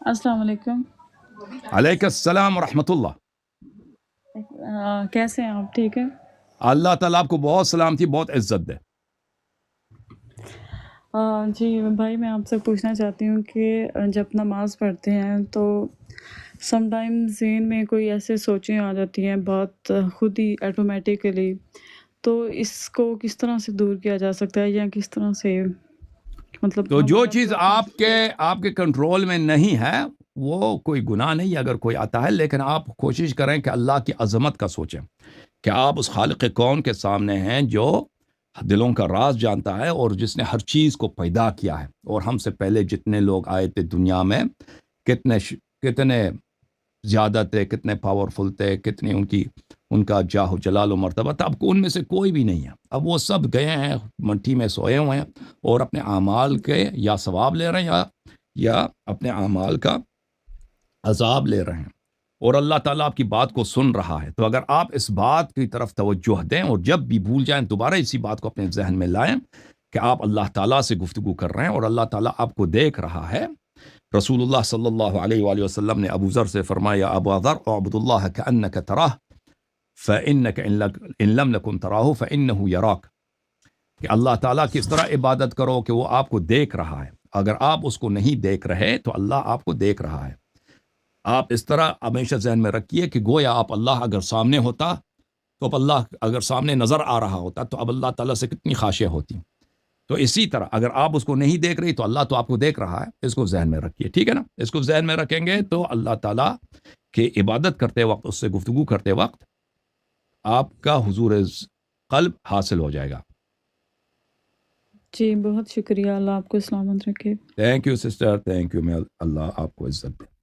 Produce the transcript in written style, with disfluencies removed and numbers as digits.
السلام علیکم۔ علیک السلام ورحمۃ اللہ۔ کیسے ہیں آپ؟ ٹھیک ہے؟ اللہ تعالیٰ آپ کو بہت سلامتی، بہت عزت دے۔ جی بھائی، میں آپ سے پوچھنا چاہتی ہوں کہ جب نماز پڑھتے ہیں تو سم ٹائم ذہن میں کوئی ایسے سوچیں آ جاتی ہیں بہت خود ہی آٹومیٹیکلی، تو اس کو کس طرح سے دور کیا جا سکتا ہے، یا کس طرح سے مطلب تو جو ہمارا چیز جو آپ کے کنٹرول میں نہیں ہے وہ کوئی گناہ نہیں اگر کوئی آتا ہے، لیکن آپ کوشش کریں کہ اللہ کی عظمت کا سوچیں کہ آپ اس خالق کون کے سامنے ہیں جو دلوں کا راز جانتا ہے اور جس نے ہر چیز کو پیدا کیا ہے، اور ہم سے پہلے جتنے لوگ آئے تھے دنیا میں کتنے زیادہ تھے، کتنے پاورفل تھے، کتنی ان کا جاہ و جلال و مرتبہ تھا۔ اب ان میں سے کوئی بھی نہیں ہے، اب وہ سب گئے ہیں منٹھی میں سوئے ہوئے ہیں اور اپنے اعمال کے یا ثواب لے رہے ہیں یا اپنے اعمال کا عذاب لے رہے ہیں، اور اللہ تعالیٰ آپ کی بات کو سن رہا ہے۔ تو اگر آپ اس بات کی طرف توجہ دیں اور جب بھی بھول جائیں دوبارہ اسی بات کو اپنے ذہن میں لائیں کہ آپ اللہ تعالیٰ سے گفتگو کر رہے ہیں اور اللہ تعالیٰ آپ کو دیکھ رہا ہے۔ رسول اللہ صلی اللہ علیہ وآلہ وسلم نے ابو ذر سے فرمایا، ابو ذر اعبد اللہ کأنک تراہ فإنک ان لم نکن تراہ فإنہ یراک، کہ اللہ تعالیٰ کی اس طرح عبادت کرو کہ وہ آپ کو دیکھ رہا ہے، اگر آپ اس کو نہیں دیکھ رہے تو اللہ آپ کو دیکھ رہا ہے۔ آپ اس طرح ہمیشہ ذہن میں رکھیے کہ گویا آپ اللہ اگر سامنے ہوتا تو اب اللہ اگر سامنے نظر آ رہا ہوتا تو اب اللہ تعالیٰ سے کتنی خاشع ہوتی۔ تو اسی طرح اگر آپ اس کو نہیں دیکھ رہی تو اللہ تو آپ کو دیکھ رہا ہے، اس کو ذہن میں رکھیے، ٹھیک ہے نا؟ اس کو ذہن میں رکھیں گے تو اللہ تعالیٰ کی عبادت کرتے وقت، اس سے گفتگو کرتے وقت آپ کا حضور قلب حاصل ہو جائے گا۔ جی بہت شکریہ، اللہ آپ کو سلامت رکھے۔ Thank you sister, thank you, میں اللہ آپ کو عزت دے۔